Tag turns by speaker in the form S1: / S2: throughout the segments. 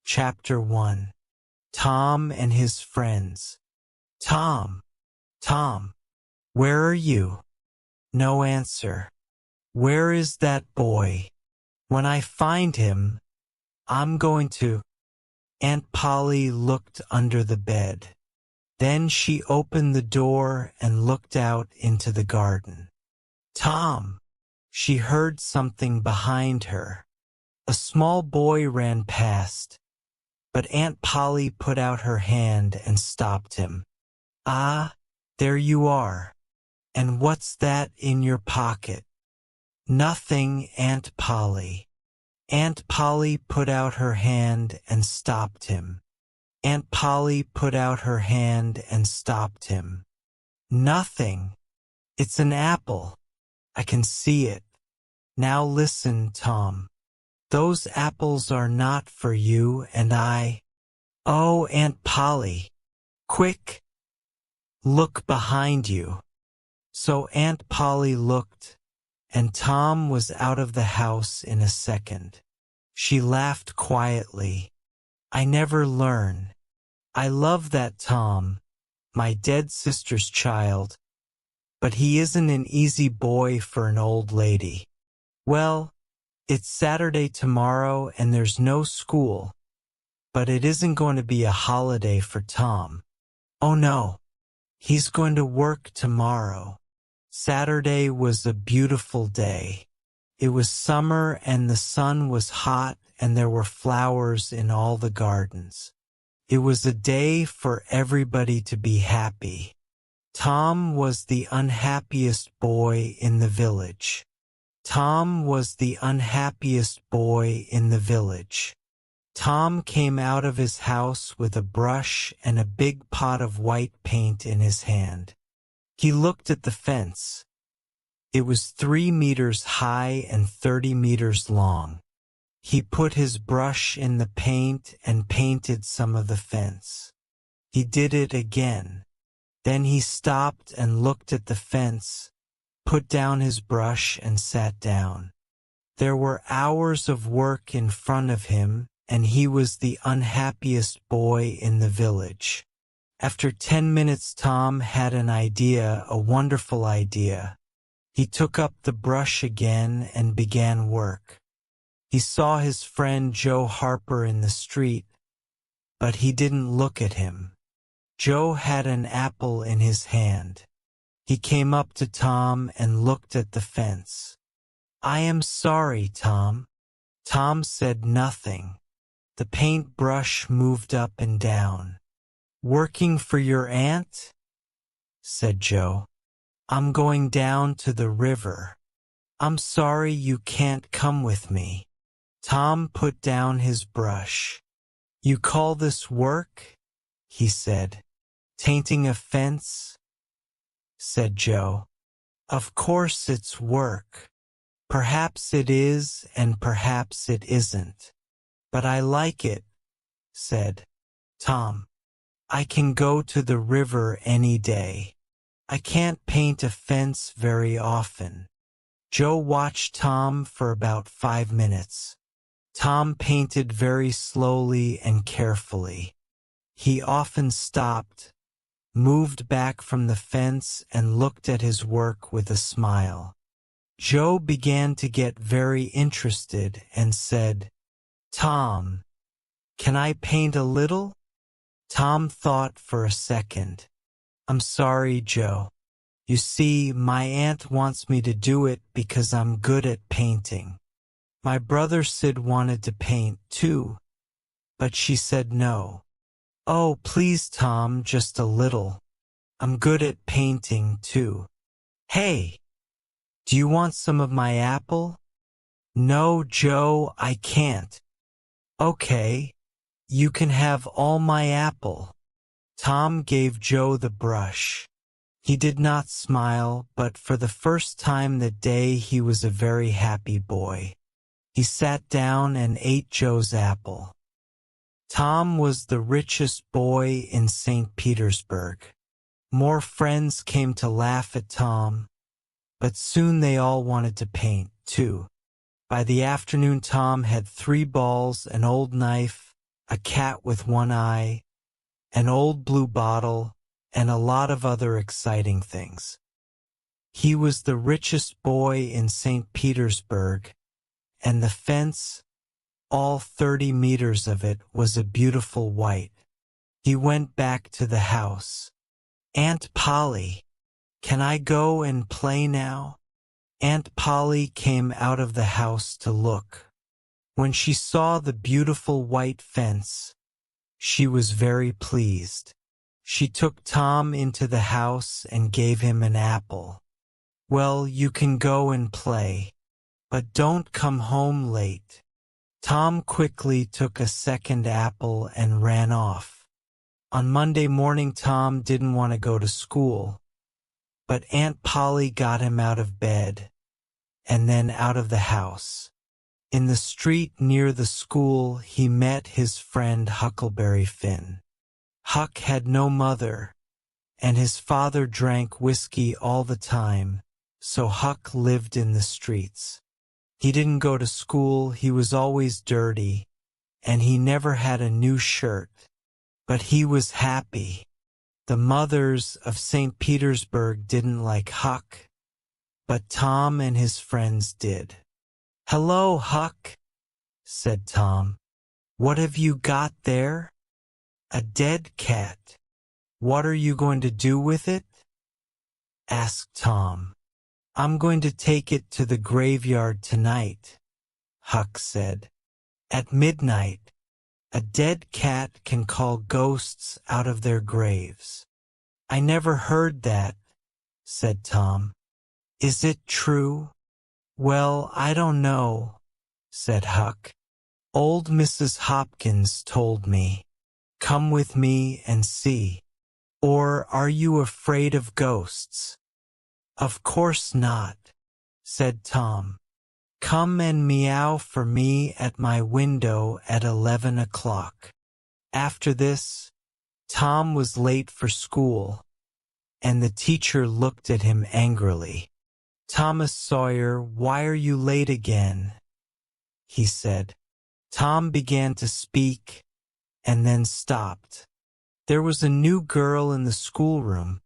S1: Chapter 1. Tom and his friends. Tom, Tom, where are you? No answer. Where is that boy? When I find him, I'm going to. Aunt Polly looked under the bed. Then she opened the door and looked out into the garden. Tom! She heard something behind her. A small boy ran past, but Aunt Polly put out her hand and stopped him. Ah, there you are. And what's that in your pocket? Nothing, Aunt Polly. Aunt Polly put out her hand and stopped him. Aunt Polly put out her hand and stopped him. Nothing. It's an apple. I can see it. Now listen, Tom. Those apples are not for you and I. Oh, Aunt Polly. Quick! Look behind you. So Aunt Polly looked, and Tom was out of the house in a second. She laughed quietly. I never learn. I love that Tom, my dead sister's child. But he isn't an easy boy for an old lady. Well, it's Saturday tomorrow and there's no school. But it isn't going to be a holiday for Tom. Oh no, he's going to work tomorrow. Saturday was a beautiful day. It was summer and the sun was hot and there were flowers in all the gardens. It was a day for everybody to be happy. Tom was the unhappiest boy in the village. Tom was the unhappiest boy in the village. Tom came out of his house with a brush and a big pot of white paint in his hand. He looked at the fence. It was 3 meters high and 30 meters long. He put his brush in the paint and painted some of the fence. He did it again. Then he stopped and looked at the fence, put down his brush and sat down. There were hours of work in front of him, and he was the unhappiest boy in the village. After 10 minutes Tom had an idea, a wonderful idea. He took up the brush again and began work. He saw his friend Joe Harper in the street, but he didn't look at him. Joe had an apple in his hand. He came up to Tom and looked at the fence. I am sorry, Tom. Tom said nothing. The paintbrush moved up and down. Working for your aunt? Said Joe. I'm going down to the river. I'm sorry you can't come with me. Tom put down his brush. You call this work? He said. Painting a fence? Said Joe. Of course it's work. Perhaps it is and perhaps it isn't. But I like it, said Tom. I can go to the river any day. I can't paint a fence very often. Joe watched Tom for about 5 minutes. Tom painted very slowly and carefully. He often stopped, moved back from the fence and looked at his work with a smile. Joe began to get very interested and said, Tom, can I paint a little? Tom thought for a second. I'm sorry, Joe. You see, my aunt wants me to do it because I'm good at painting. My brother Sid wanted to paint too, but she said no. Oh, please, Tom, just a little. I'm good at painting too. Hey, do you want some of my apple? No, Joe, I can't. Okay, you can have all my apple. Tom gave Joe the brush. He did not smile, but for the first time that day he was a very happy boy. He sat down and ate Joe's apple. Tom was the richest boy in St. Petersburg. More friends came to laugh at Tom, but soon they all wanted to paint, too. By the afternoon Tom had 3 balls, an old knife, a cat with one eye, an old blue bottle, and a lot of other exciting things. He was the richest boy in St. Petersburg, and the fence, all 30 meters of it, was a beautiful white. He went back to the house. "Aunt Polly, can I go and play now?" Aunt Polly came out of the house to look. When she saw the beautiful white fence, she was very pleased. She took Tom into the house and gave him an apple. "Well, you can go and play, but don't come home late." Tom quickly took a second apple and ran off. On Monday morning, Tom didn't want to go to school, but Aunt Polly got him out of bed and then out of the house. In the street near the school, he met his friend Huckleberry Finn. Huck had no mother, and his father drank whiskey all the time, so Huck lived in the streets. He didn't go to school, he was always dirty, and he never had a new shirt. But he was happy. The mothers of St. Petersburg didn't like Huck, but Tom and his friends did. "Hello, Huck," said Tom. "What have you got there?" "A dead cat." "What are you going to do with it?" asked Tom. "I'm going to take it to the graveyard tonight," Huck said. "At midnight, a dead cat can call ghosts out of their graves." "I never heard that," said Tom. "Is it true?" "Well, I don't know," said Huck. "Old Mrs. Hopkins told me. Come with me and see." "Or are you afraid of ghosts?" "Of course not," said Tom. "Come and meow for me at my window at 11 o'clock. After this, Tom was late for school, and the teacher looked at him angrily. "Thomas Sawyer, why are you late again?" he said. Tom began to speak, and then stopped. There was a new girl in the schoolroom,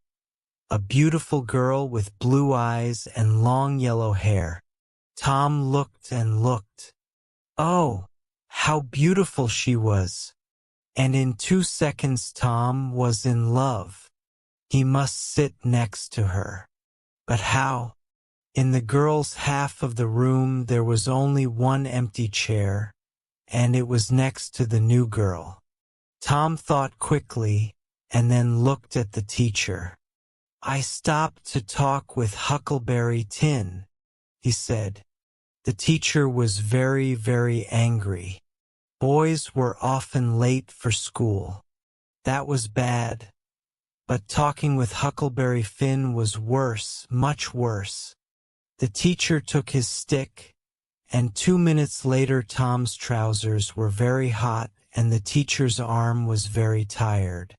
S1: a beautiful girl with blue eyes and long yellow hair. Tom looked and looked. Oh, how beautiful she was! And in 2 seconds Tom was in love. He must sit next to her. But how? In the girl's half of the room there was only one empty chair, and it was next to the new girl. Tom thought quickly, and then looked at the teacher. "I stopped to talk with Huckleberry Tin," he said. The teacher was very, very angry. Boys were often late for school. That was bad. But talking with Huckleberry Finn was worse, much worse. The teacher took his stick, and 2 minutes later Tom's trousers were very hot and the teacher's arm was very tired.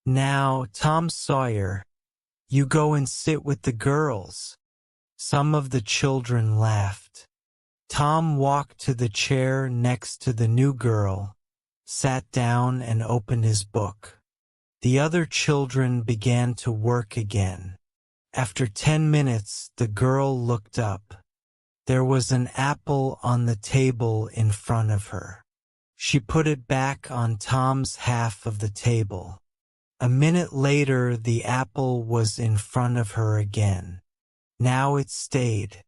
S1: "Now, Tom Sawyer, you go and sit with the girls." Some of the children laughed. Tom walked to the chair next to the new girl, sat down and opened his book. The other children began to work again. After 10 minutes, the girl looked up. There was an apple on the table in front of her. She put it back on Tom's half of the table. A minute later, the apple was in front of her again. Now it stayed.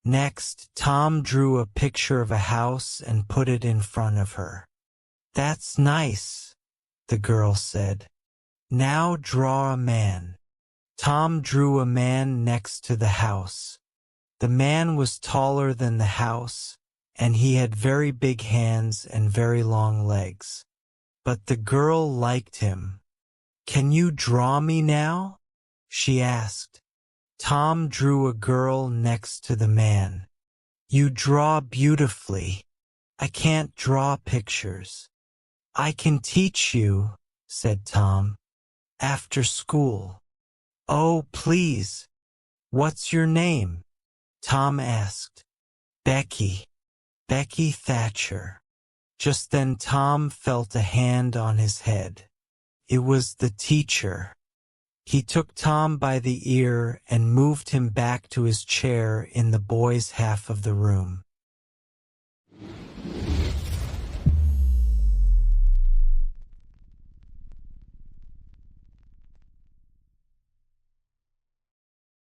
S1: Next, Tom drew a picture of a house and put it in front of her. "That's nice," the girl said. "Now draw a man." Tom drew a man next to the house. The man was taller than the house, and he had very big hands and very long legs. But the girl liked him. "Can you draw me now?" she asked. Tom drew a girl next to the man. "You draw beautifully. I can't draw pictures." "I can teach you," said Tom. "After school." "Oh, please. What's your name?" Tom asked. "Becky. Becky Thatcher." Just then Tom felt a hand on his head. It was the teacher. He took Tom by the ear and moved him back to his chair in the boys' half of the room.